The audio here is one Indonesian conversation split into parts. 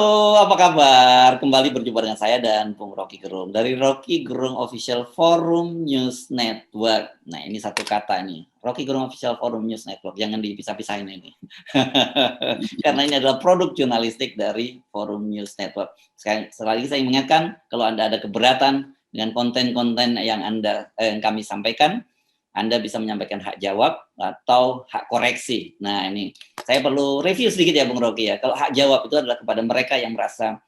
Halo, apa kabar? Kembali berjumpa dengan saya dan Bung Rocky Gerung dari Rocky Gerung Official Forum News Network. Nah, ini satu kata nih, Rocky Gerung Official Forum News Network. Jangan dipisah-pisahin ini. Karena ini adalah produk jurnalistik dari Forum News Network. Sekali lagi saya ingatkan, kalau Anda ada keberatan dengan konten-konten yang kami sampaikan, Anda bisa menyampaikan hak jawab atau hak koreksi. Nah, ini saya perlu review sedikit ya Bung Rocky ya. Kalau hak jawab itu adalah kepada mereka yang merasa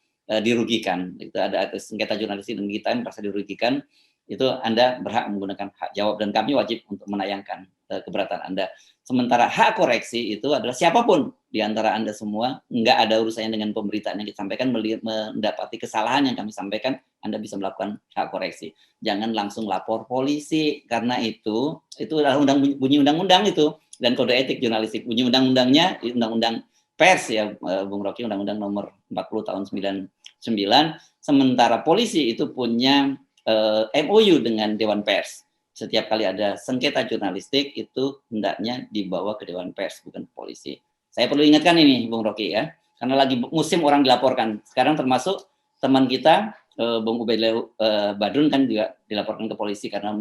dirugikan. Itu ada sengketa jurnalistik dan kita yang merasa dirugikan, itu Anda berhak menggunakan hak jawab dan kami wajib untuk menayangkan keberatan Anda. Sementara hak koreksi itu adalah siapapun di antara Anda semua, nggak ada urusannya dengan pemberitaan yang kita sampaikan, mendapati kesalahan yang kami sampaikan, Anda bisa melakukan hak koreksi. Jangan langsung lapor polisi, karena itu adalah bunyi undang-undang itu, dan kode etik jurnalistik. Bunyi undang-undangnya, undang-undang pers ya, Bung Rocky, undang-undang nomor 40 tahun 99, sementara polisi itu punya MOU dengan Dewan Pers. Setiap kali ada sengketa jurnalistik itu hendaknya dibawa ke Dewan Pers, bukan polisi. Saya perlu ingatkan ini, Bung Rocky ya, karena lagi musim orang dilaporkan. Sekarang termasuk teman kita, Bung Ubaidillah Badrun kan juga dilaporkan ke polisi karena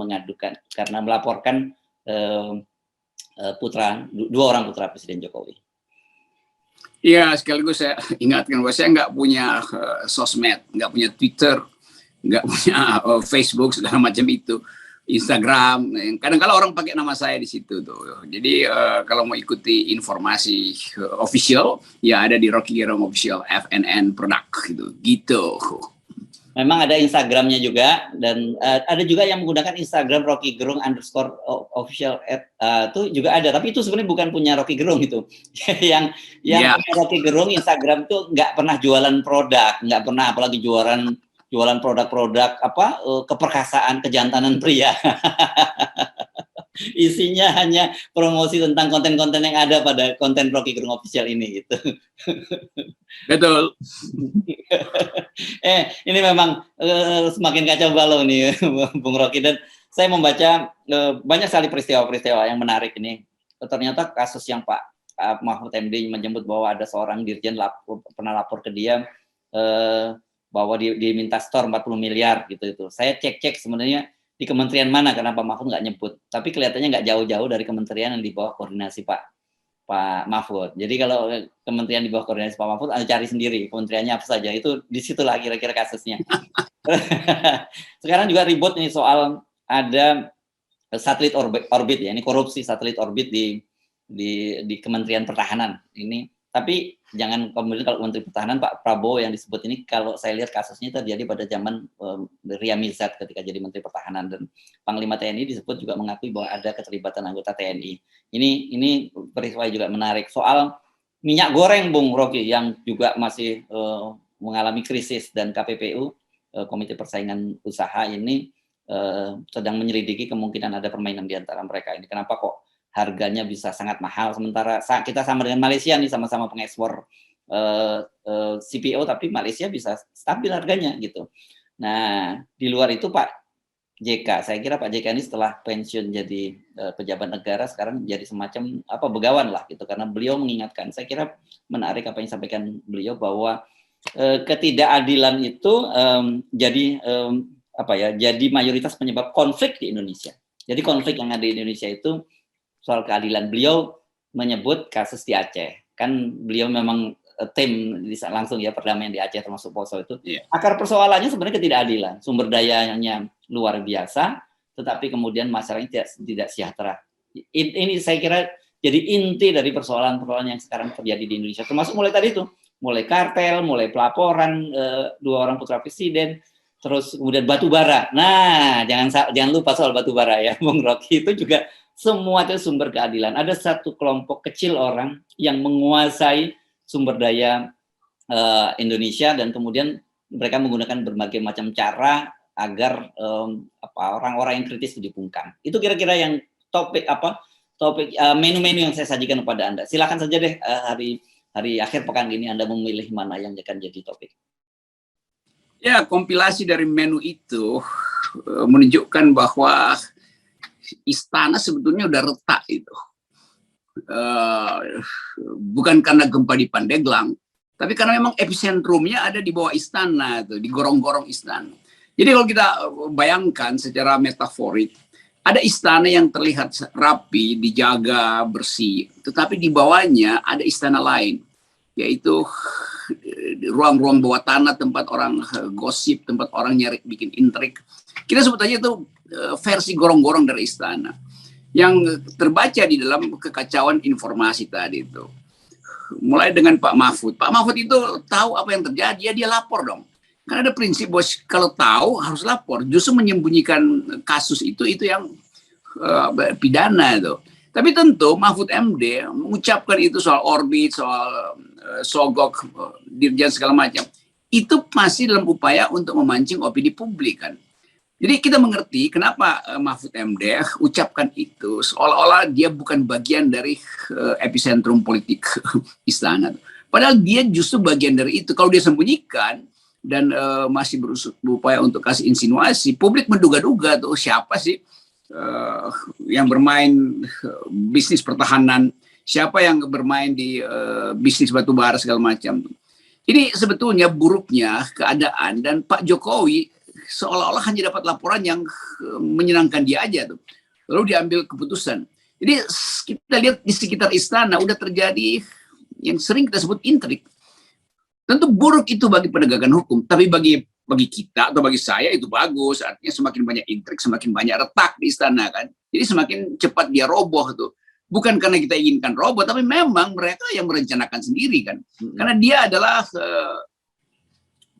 melaporkan dua orang putra Presiden Jokowi. Iya, sekaligus saya ingatkan bahwa saya nggak punya sosmed, nggak punya Twitter, nggak punya Facebook segala macam itu, Instagram. Kadang-kala orang pakai nama saya di situ tuh. Jadi kalau mau ikuti informasi official, ya ada di Rocky Gerung Official FNN Product gitu. Memang ada Instagramnya juga, dan ada juga yang menggunakan Instagram Rocky Gerung _official itu juga ada, tapi itu sebenarnya bukan punya Rocky Gerung itu. yang punya Rocky Gerung Instagram itu nggak pernah jualan produk, nggak pernah, apalagi jualan produk-produk keperkasaan, kejantanan pria. Isinya hanya promosi tentang konten-konten yang ada pada konten Rocky Gerung Official ini gitu. Betul. Ini memang semakin kacau balau nih Bung Rocky, dan saya membaca banyak sekali peristiwa-peristiwa yang menarik ini. Ternyata kasus yang Pak Mahfud MD menyebut bahwa ada seorang dirjen pernah lapor ke dia bahwa diminta store 40 miliar gitu. Saya cek sebenarnya di kementerian mana, karena Pak Mahfud nggak nyebut, tapi kelihatannya nggak jauh-jauh dari kementerian yang di bawah koordinasi Pak Mahfud. Jadi kalau kementerian di bawah koordinasi Pak Mahfud, Anda cari sendiri kementeriannya apa saja, itu disitulah kira-kira kasusnya. Sekarang juga ribut nih soal ada satelit orbit ya, ini korupsi satelit orbit di Kementerian Pertahanan ini. Tapi jangan kemudian kalau Menteri Pertahanan Pak Prabowo yang disebut ini, kalau saya lihat kasusnya terjadi pada zaman Ria Mizard ketika jadi Menteri Pertahanan, dan Panglima TNI disebut juga mengakui bahwa ada keterlibatan anggota TNI. Ini peristiwa juga menarik. Soal minyak goreng Bung Rocky yang juga masih mengalami krisis, dan KPPU Komite Persaingan Usaha ini sedang menyelidiki kemungkinan ada permainan di antara mereka ini. Kenapa kok harganya bisa sangat mahal, sementara kita sama dengan Malaysia nih, sama-sama pengekspor CPO, tapi Malaysia bisa stabil harganya gitu. Nah, di luar itu Pak JK, saya kira Pak JK ini setelah pensiun jadi pejabat negara, sekarang jadi semacam begawan lah gitu, karena beliau mengingatkan, saya kira menarik apa yang disampaikan beliau, bahwa ketidakadilan itu jadi mayoritas penyebab konflik di Indonesia. Jadi konflik yang ada di Indonesia itu soal keadilan. Beliau menyebut kasus di Aceh, kan beliau memang tim langsung ya perdamaian di Aceh termasuk Poso itu. Akar persoalannya sebenarnya ketidakadilan, sumber dayanya luar biasa, tetapi kemudian masyarakatnya tidak sejahtera. Ini saya kira jadi inti dari persoalan-persoalan yang sekarang terjadi di Indonesia, termasuk mulai tadi itu, mulai kartel, mulai pelaporan dua orang putra presiden, terus kemudian batu bara. Nah, jangan lupa soal batu bara ya, Bung Rocky, itu juga semua itu sumber keadilan. Ada satu kelompok kecil orang yang menguasai sumber daya Indonesia, dan kemudian mereka menggunakan berbagai macam cara agar orang-orang yang kritis itu dibungkam. Itu kira-kira yang topik menu-menu yang saya sajikan kepada Anda. Silakan saja deh hari akhir pekan ini Anda memilih mana yang akan jadi topik. Ya, kompilasi dari menu itu menunjukkan bahwa istana sebetulnya udah retak itu. Bukan karena gempa di Pandeglang, Tapi karena memang epicentrumnya ada di bawah istana, tuh, di gorong-gorong istana. Jadi kalau kita bayangkan secara metaforik, ada istana yang terlihat rapi, dijaga, bersih. Tetapi di bawahnya ada istana lain, yaitu ruang-ruang bawah tanah, tempat orang gosip, tempat orang nyari bikin intrik. Kita sebut aja itu versi gorong-gorong dari istana. Yang terbaca di dalam kekacauan informasi tadi itu. Mulai dengan Pak Mahfud. Pak Mahfud itu tahu apa yang terjadi, ya dia lapor dong. Karena ada prinsip bos kalau tahu harus lapor. Justru menyembunyikan kasus itu yang pidana itu. Tapi tentu Mahfud MD mengucapkan itu soal Orbit, soal Sogok, Dirjen segala macam. Itu masih dalam upaya untuk memancing opini publik kan. Jadi kita mengerti kenapa Mahfud MD ucapkan itu seolah-olah dia bukan bagian dari epicentrum politik istana. Padahal dia justru bagian dari itu. Kalau dia sembunyikan dan masih berupaya untuk kasih insinuasi, publik menduga-duga tuh siapa sih yang bermain bisnis pertahanan, siapa yang bermain di bisnis batubara segala macam. Ini sebetulnya buruknya keadaan dan Pak Jokowi seolah-olah hanya dapat laporan yang menyenangkan dia aja tuh. Lalu diambil keputusan. Jadi kita lihat di sekitar istana udah terjadi yang sering kita sebut intrik. Tentu buruk itu bagi penegakan hukum, tapi bagi kita atau bagi saya itu bagus. Artinya semakin banyak intrik, semakin banyak retak di istana kan. Jadi semakin cepat dia roboh tuh. Bukan karena kita inginkan roboh, tapi memang mereka yang merencanakan sendiri kan. Karena dia adalah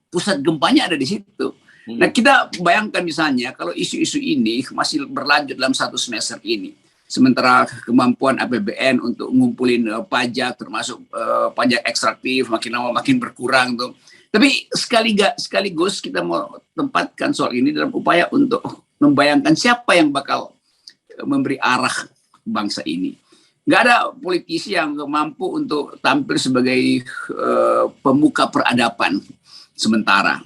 pusat gempanya ada di situ. Nah kita bayangkan misalnya kalau isu-isu ini masih berlanjut dalam satu semester ini, sementara kemampuan APBN untuk ngumpulin pajak termasuk pajak ekstraktif makin lama makin berkurang tuh. Tapi sekaligus kita mau tempatkan soal ini dalam upaya untuk membayangkan siapa yang bakal memberi arah bangsa ini. Nggak ada politisi yang mampu untuk tampil sebagai pemuka peradaban sementara.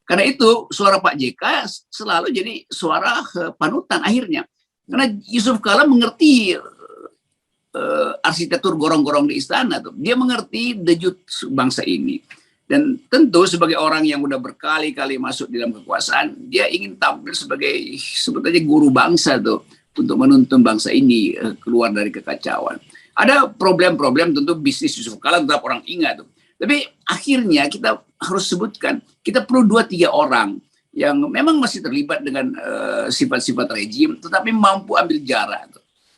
Karena itu suara Pak JK selalu jadi suara panutan akhirnya. Karena Yusuf Kala mengerti arsitektur gorong-gorong di istana tuh. Dia mengerti dejut bangsa ini. Dan tentu sebagai orang yang udah berkali-kali masuk di dalam kekuasaan, dia ingin tampil sebagai sebetulnya guru bangsa tuh untuk menuntun bangsa ini keluar dari kekacauan. Ada problem-problem tentu bisnis Yusuf Kala tetap orang ingat tuh. Tapi akhirnya kita harus sebutkan, kita perlu 2-3 orang yang memang masih terlibat dengan sifat-sifat rejim, tetapi mampu ambil jarak.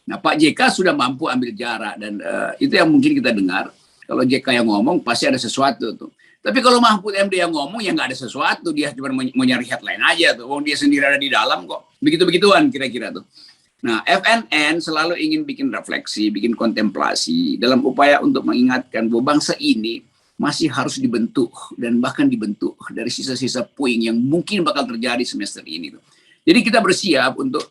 Nah Pak JK sudah mampu ambil jarak, dan itu yang mungkin kita dengar. Kalau JK yang ngomong, pasti ada sesuatu tuh. Tapi kalau Mahfud MD yang ngomong, ya nggak ada sesuatu. Dia cuma mau nyari headline aja tuh. Wong dia sendiri ada di dalam kok. Begitu-begituan kira-kira tuh. Nah, FNN selalu ingin bikin refleksi, bikin kontemplasi dalam upaya untuk mengingatkan bahwa bangsa ini masih harus dibentuk dan bahkan dibentuk dari sisa-sisa puing yang mungkin bakal terjadi semester ini. Jadi kita bersiap untuk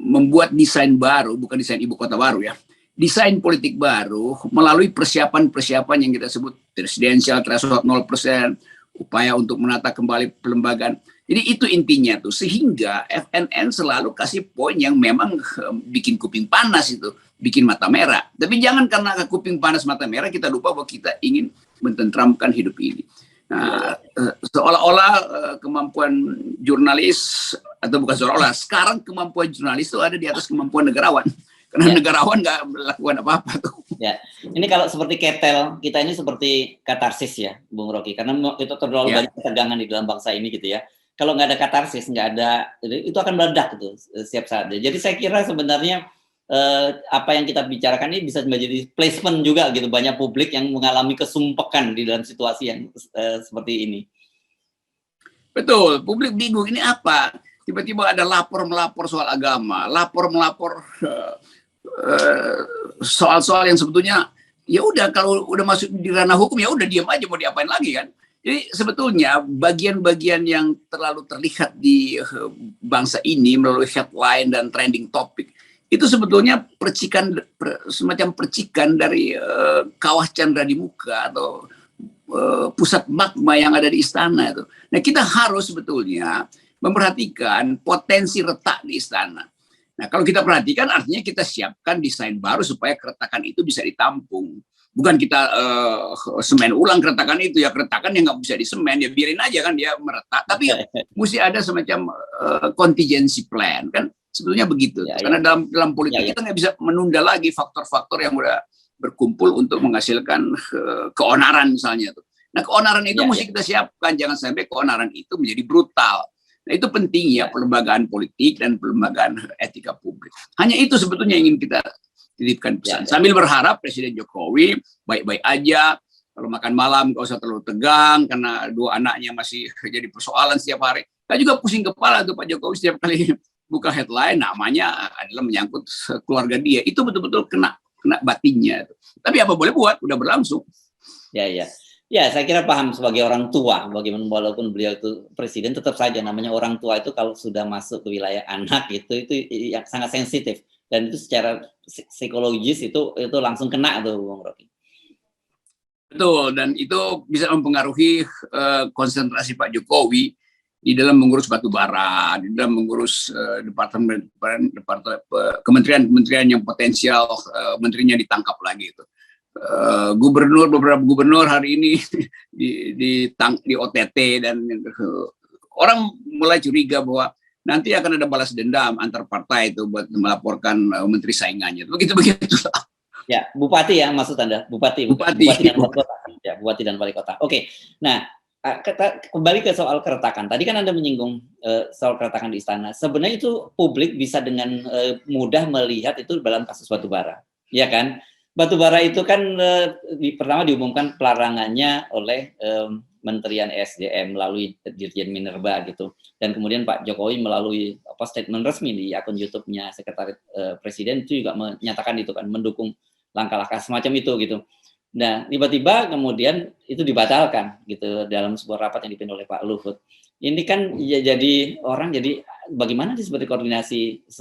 membuat desain baru, bukan desain ibu kota baru ya, desain politik baru melalui persiapan-persiapan yang kita sebut presidensial threshold 0%, upaya untuk menata kembali pelembagaan. Jadi itu intinya tuh, sehingga FNN selalu kasih poin yang memang bikin kuping panas itu, bikin mata merah. Tapi jangan karena kuping panas mata merah kita lupa bahwa kita ingin mententramkan hidup ini. Nah, seolah-olah kemampuan jurnalis, atau bukan seolah-olah, sekarang kemampuan jurnalis itu ada di atas kemampuan negarawan. Karena negarawan nggak melakukan apa-apa tuh. Ya, ini kalau seperti ketel, kita ini seperti katarsis ya, Bung Rocky. Karena itu terlalu banyak ketegangan di dalam bangsa ini gitu ya. Kalau nggak ada katarsis, nggak ada, itu akan meledak gitu setiap saat. Jadi saya kira sebenarnya apa yang kita bicarakan ini bisa menjadi placement juga gitu. Banyak publik yang mengalami kesumpekan di dalam situasi yang seperti ini. Betul, publik bingung ini apa? Tiba-tiba ada lapor-melapor soal agama, lapor-melapor soal-soal yang sebetulnya ya udah, kalau udah masuk di ranah hukum ya udah diam aja, mau diapain lagi kan? Jadi sebetulnya bagian-bagian yang terlalu terlihat di bangsa ini melalui headline dan trending topik itu sebetulnya semacam percikan dari kawah candra di muka atau pusat magma yang ada di istana itu. Nah kita harus sebetulnya memperhatikan potensi retak di istana. Nah kalau kita perhatikan artinya kita siapkan desain baru supaya keretakan itu bisa ditampung. Bukan kita semen ulang keretakan itu, ya keretakan yang nggak bisa disemen, ya biarin aja kan dia meretak. Tapi mesti ada semacam contingency plan kan, sebetulnya begitu. Ya, Karena ya. dalam politik Ya, ya. kita nggak bisa menunda lagi faktor-faktor yang udah berkumpul untuk menghasilkan keonaran misalnya tuh. Nah, keonaran itu Ya, mesti ya. kita siapkan, jangan sampai keonaran itu menjadi brutal. Nah, itu penting ya, pelembagaan politik dan pelembagaan etika publik. Hanya itu sebetulnya yang ingin kita titipkan pesan. Ya, ya. Sambil berharap Presiden Jokowi baik-baik aja, kalau makan malam nggak usah terlalu tegang, karena dua anaknya masih jadi persoalan setiap hari. Saya juga pusing kepala tuh Pak Jokowi setiap kali buka headline, namanya adalah menyangkut keluarga dia. Itu betul-betul kena batinnya. Tapi apa boleh buat, udah berlangsung. Ya, ya. Ya, saya kira paham sebagai orang tua, bagaimana walaupun beliau itu presiden, tetap saja namanya orang tua itu kalau sudah masuk ke wilayah anak itu yang sangat sensitif, dan itu secara psikologis itu langsung kena tuh, Bung Rocky. Betul, dan itu bisa mempengaruhi konsentrasi Pak Jokowi di dalam mengurus batu bara, di dalam mengurus kementerian-kementerian yang potensial menterinya ditangkap lagi itu. Beberapa gubernur hari ini di OTT, dan orang mulai curiga bahwa nanti akan ada balas dendam antar partai itu buat melaporkan menteri saingannya. Begitu. Ya, bupati ya maksud Anda, bupati dan wali kota. Ya, bupati dan wali kota. Oke. Nah, kembali ke soal keretakan. Tadi kan Anda menyinggung soal keretakan di istana. Sebenarnya itu publik bisa dengan mudah melihat itu dalam kasus batubara. Ya kan? Batubara itu kan pertama diumumkan pelarangannya oleh Kementerian SDM melalui Dirjen Minerba gitu, dan kemudian Pak Jokowi melalui statement resmi di akun YouTube-nya Sekretariat Presiden itu juga menyatakan itu kan, mendukung langkah-langkah semacam itu gitu. Nah, tiba-tiba kemudian itu dibatalkan gitu dalam sebuah rapat yang dipimpin oleh Pak Luhut. Ini kan ya, jadi orang jadi bagaimana sih seperti koordinasi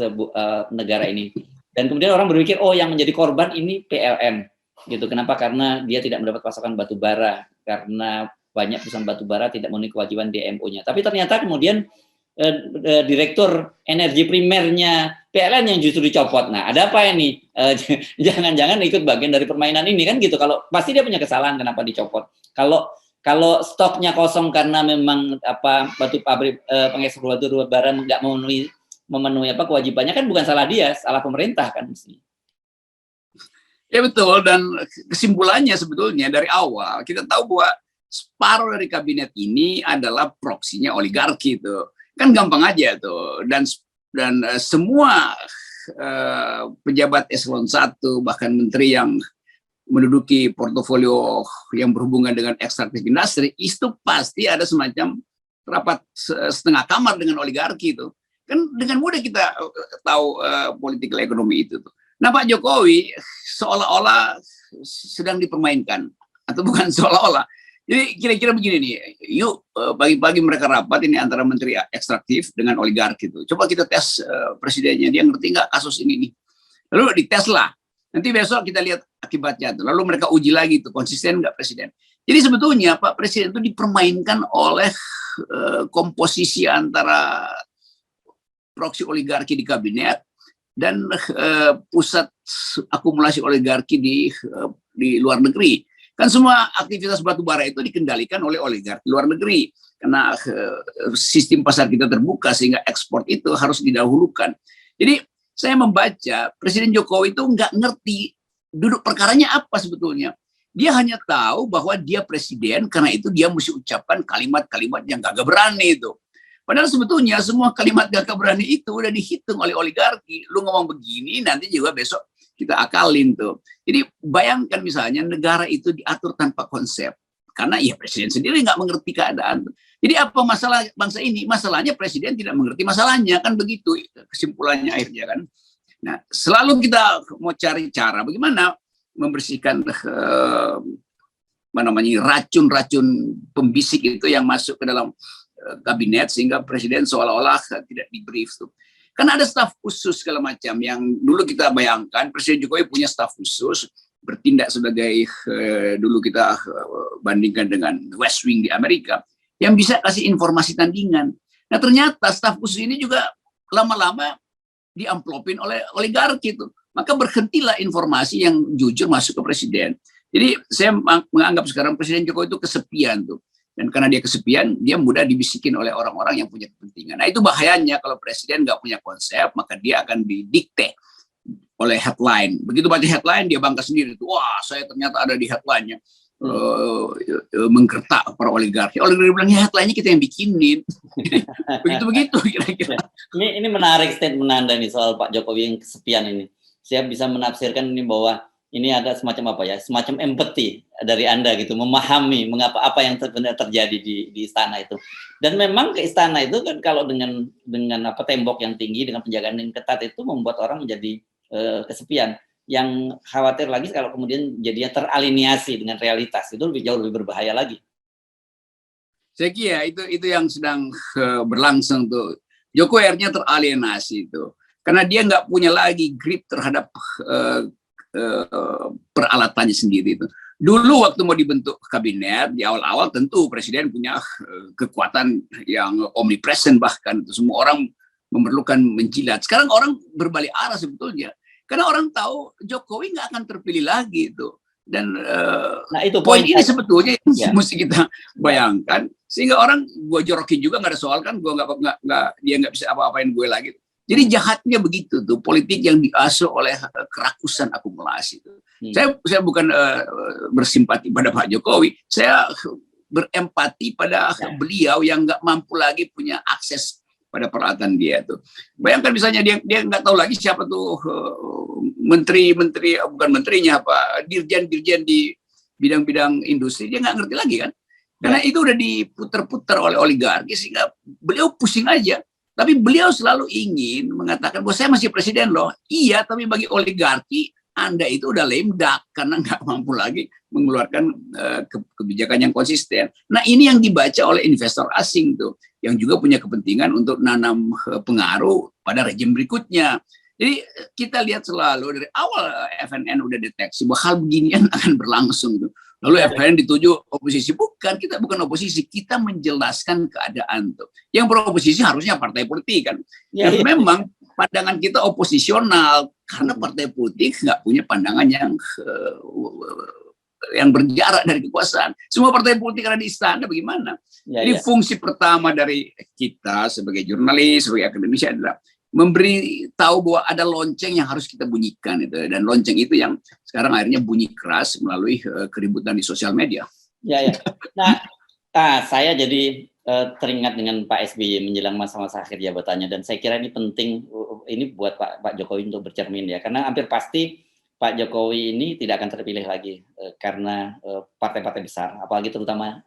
negara ini? Dan kemudian orang berpikir, oh yang menjadi korban ini PLN, gitu. Kenapa? Karena dia tidak mendapat pasokan batu bara, karena banyak perusahaan batu bara tidak memenuhi kewajiban DMO-nya. Tapi ternyata kemudian direktur energi primernya PLN yang justru dicopot. Nah, ada apa ini? Jangan-jangan ikut bagian dari permainan ini kan gitu. Kalau pasti dia punya kesalahan kenapa dicopot. Kalau stoknya kosong karena memang pengekspor batu bara nggak memenuhi kewajibannya, kan bukan salah dia, salah pemerintah kan mesti. Ya betul, dan kesimpulannya sebetulnya dari awal kita tahu bahwa separuh dari kabinet ini adalah proksinya oligarki itu. Kan gampang aja tuh, dan semua pejabat eselon 1 bahkan menteri yang menduduki portofolio yang berhubungan dengan ekstraktif industri itu pasti ada semacam rapat setengah kamar dengan oligarki itu. Kan dengan mudah kita tahu politik ekonomi itu. Nah, Pak Jokowi seolah-olah sedang dipermainkan, atau bukan seolah-olah. Jadi kira-kira begini nih, yuk pagi-pagi mereka rapat ini antara menteri ekstraktif dengan oligarki itu. Coba kita tes presidennya, dia ngerti nggak kasus ini nih. Lalu dites lah. Nanti besok kita lihat akibatnya tuh. Lalu mereka uji lagi tuh, konsisten nggak presiden. Jadi sebetulnya Pak Presiden itu dipermainkan oleh komposisi antara proksi oligarki di kabinet dan pusat akumulasi oligarki di luar negeri. Kan semua aktivitas batubara itu dikendalikan oleh oligarki luar negeri, karena sistem pasar kita terbuka sehingga ekspor itu harus didahulukan. Jadi saya membaca Presiden Jokowi itu nggak ngerti duduk perkaranya apa sebetulnya. Dia hanya tahu bahwa dia presiden, karena itu dia mesti ucapkan kalimat-kalimat yang gagah berani itu. Padahal sebetulnya semua kalimat gagah berani itu udah dihitung oleh oligarki. Lu ngomong begini, nanti juga besok kita akalin tuh. Jadi bayangkan misalnya negara itu diatur tanpa konsep. Karena ya presiden sendiri nggak mengerti keadaan. Jadi apa masalah bangsa ini? Masalahnya presiden tidak mengerti masalahnya, kan begitu kesimpulannya akhirnya kan. Nah, selalu kita mau cari cara bagaimana membersihkan racun-racun pembisik itu yang masuk ke dalam kabinet, sehingga presiden seolah-olah tidak di-brief tuh. Kan ada staf khusus segala macam yang dulu kita bayangkan Presiden Jokowi punya staf khusus bertindak sebagai dulu kita bandingkan dengan West Wing di Amerika yang bisa kasih informasi tandingan. Nah, ternyata staf khusus ini juga lama-lama diamplopin oleh oligarki itu. Maka berhentilah informasi yang jujur masuk ke presiden. Jadi saya menganggap sekarang Presiden Jokowi itu kesepian tuh. Dan karena dia kesepian, dia mudah dibisikin oleh orang-orang yang punya kepentingan. Nah itu bahayanya kalau presiden nggak punya konsep, maka dia akan didikte oleh headline. Begitu baca headline, dia bangga sendiri. Wah, saya ternyata ada di headline-nya. Menggertak para oligarki. Oligarki bilang, ya headline-nya kita yang bikinin. Begitu-begitu kira-kira. Ini menarik statement Anda nih soal Pak Jokowi yang kesepian ini. Saya bisa menafsirkan ini bahwa ini ada semacam apa ya, semacam empati dari Anda gitu, memahami mengapa apa yang sebenarnya terjadi di istana itu. Dan memang ke istana itu kan kalau dengan apa tembok yang tinggi, dengan penjagaan yang ketat itu membuat orang menjadi kesepian. Yang khawatir lagi kalau kemudian jadinya teraliniasi dengan realitas, itu jauh lebih berbahaya lagi. Saya kira itu yang sedang berlangsung tuh. Jokowi akhirnya teralienasi itu, karena dia nggak punya lagi grip terhadap peralatannya sendiri itu. Dulu waktu mau dibentuk kabinet di awal-awal tentu presiden punya kekuatan yang omnipresent, bahkan itu semua orang memerlukan menjilat. Sekarang orang berbalik arah sebetulnya, karena orang tahu Jokowi nggak akan terpilih lagi itu. Dan nah, itu poin ini sebetulnya mesti kita bayangkan, sehingga orang gue jorokin juga nggak ada soal kan, gue dia nggak bisa apa-apain gue lagi. Jadi jahatnya begitu tuh politik yang diasuh oleh kerakusan akumulasi. Saya bukan bersimpati pada Pak Jokowi, saya berempati pada beliau yang nggak mampu lagi punya akses pada peralatan dia tuh. Bayangkan misalnya dia nggak tahu lagi siapa tuh menteri bukan menterinya apa dirjen di bidang-bidang industri, dia nggak ngerti lagi kan, karena itu udah diputer-puter oleh oligarki sehingga beliau pusing aja. Tapi beliau selalu ingin mengatakan bahwa saya masih presiden loh. Iya, tapi bagi oligarki Anda itu udah lame duck karena nggak mampu lagi mengeluarkan kebijakan yang konsisten. Nah ini yang dibaca oleh investor asing tuh, yang juga punya kepentingan untuk nanam pengaruh pada rejim berikutnya. Jadi kita lihat selalu dari awal FNN udah deteksi bahwa hal beginian akan berlangsung tuh. Lalu FNN dituju oposisi. Bukan, kita bukan oposisi, kita menjelaskan keadaan tuh. Yang beroposisi harusnya partai politik kan. Yang memang pandangan kita oposisional karena partai politik nggak punya pandangan yang berjarak dari kekuasaan. Semua partai politik ada di istana, bagaimana? Jadi fungsi pertama dari kita sebagai jurnalis, sebagai akademisi adalah memberi tahu bahwa ada lonceng yang harus kita bunyikan itu, dan lonceng itu yang sekarang akhirnya bunyi keras melalui keributan di sosial media. Nah, saya jadi teringat dengan Pak SBY menjelang masa-masa akhir jabatannya, dan saya kira ini penting ini buat Pak Jokowi untuk bercermin ya, karena hampir pasti Pak Jokowi ini tidak akan terpilih lagi karena partai-partai besar, apalagi terutama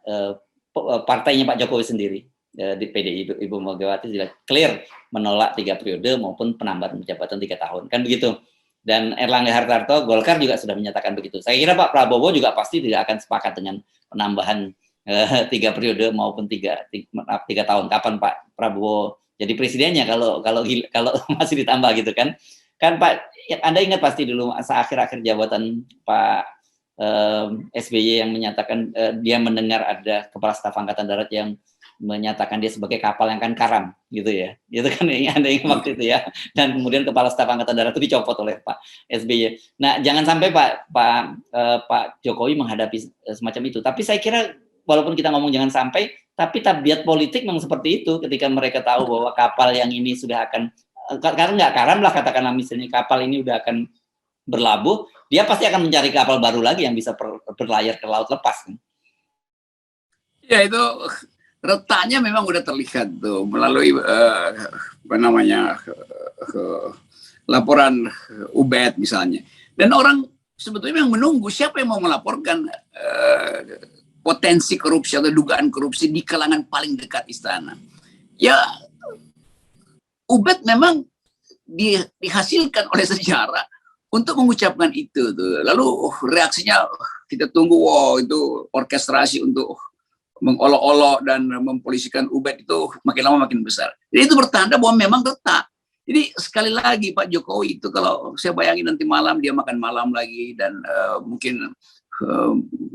partainya Pak Jokowi sendiri. Di PDI Ibu Megawati sudah clear menolak 3 periode maupun penambahan jabatan 3 tahun, kan begitu. Dan Erlangga Hartarto, Golkar juga sudah menyatakan begitu. Saya kira Pak Prabowo juga pasti tidak akan sepakat dengan penambahan 3 periode maupun 3 tahun. Kapan Pak Prabowo jadi presidennya kalau masih ditambah gitu kan? Kan Pak, Anda ingat pasti dulu masa akhir-akhir jabatan Pak SBY yang menyatakan dia mendengar ada kepala staf angkatan darat yang menyatakan dia sebagai kapal yang akan karam gitu ya, itu kan Anda ingat waktu itu ya, dan kemudian kepala staf angkatan darat itu dicopot oleh Pak SBY. Nah jangan sampai Pak Jokowi menghadapi semacam itu, tapi saya kira walaupun kita ngomong jangan sampai, tapi tabiat politik memang seperti itu, ketika mereka tahu bahwa kapal yang ini sudah akan, karena nggak karam lah katakanlah, misalnya kapal ini udah akan berlabuh, dia pasti akan mencari kapal baru lagi yang bisa berlayar ke laut lepas. Ya itu retaknya memang udah terlihat tuh melalui laporan Ubed misalnya. Dan orang sebetulnya yang menunggu siapa yang mau melaporkan potensi korupsi atau dugaan korupsi di kalangan paling dekat istana. Ya Ubed memang dihasilkan oleh sejarah untuk mengucapkan itu tuh. Lalu reaksinya kita tunggu, wow itu orkestrasi untuk mengolok-olok dan mempolisikan Ubed itu makin lama makin besar. Jadi itu bertanda bahwa memang retak. Jadi sekali lagi Pak Jokowi itu kalau saya bayangin nanti malam dia makan malam lagi, dan mungkin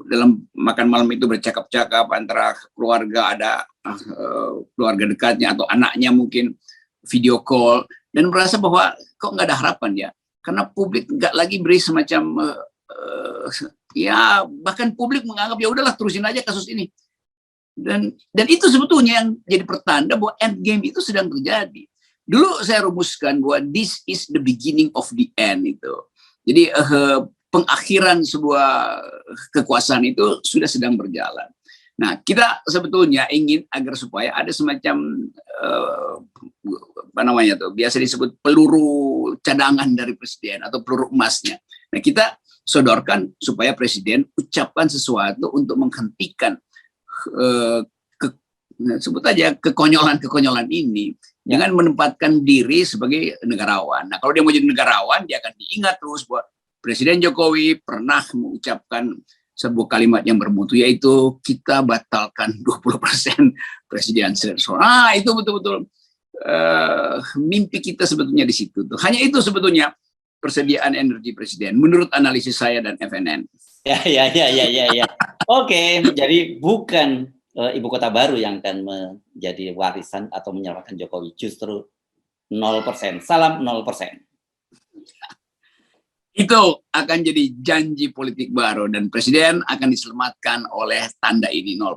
dalam makan malam itu bercakap-cakap antara keluarga, ada keluarga dekatnya atau anaknya mungkin video call, dan merasa bahwa kok nggak ada harapan ya, karena publik nggak lagi beri semacam ya bahkan publik menganggap ya udahlah terusin aja kasus ini. Dan itu sebetulnya yang jadi pertanda bahwa end game itu sedang terjadi. Dulu saya rumuskan bahwa this is the beginning of the end itu. Jadi pengakhiran sebuah kekuasaan itu sudah sedang berjalan. Nah, kita sebetulnya ingin agar supaya ada semacam apa namanya tuh, biasa disebut peluru cadangan dari presiden atau peluru emasnya. Nah, kita sodorkan supaya presiden ucapkan sesuatu untuk menghentikan sebut aja kekonyolan ini dengan menempatkan diri sebagai negarawan. Nah, kalau dia mau jadi negarawan, dia akan diingat terus bahwa Presiden Jokowi pernah mengucapkan sebuah kalimat yang bermutu, yaitu kita batalkan 20% presidensial. Nah, itu betul-betul mimpi kita sebetulnya di situ. Hanya itu sebetulnya persediaan energi presiden, menurut analisis saya dan FNN. Ya. Oke, jadi bukan ibu kota baru yang akan menjadi warisan atau menyerahkan Jokowi, justru 0%. Salam 0%. Itu akan jadi janji politik baru dan presiden akan diselamatkan oleh tanda ini 0%.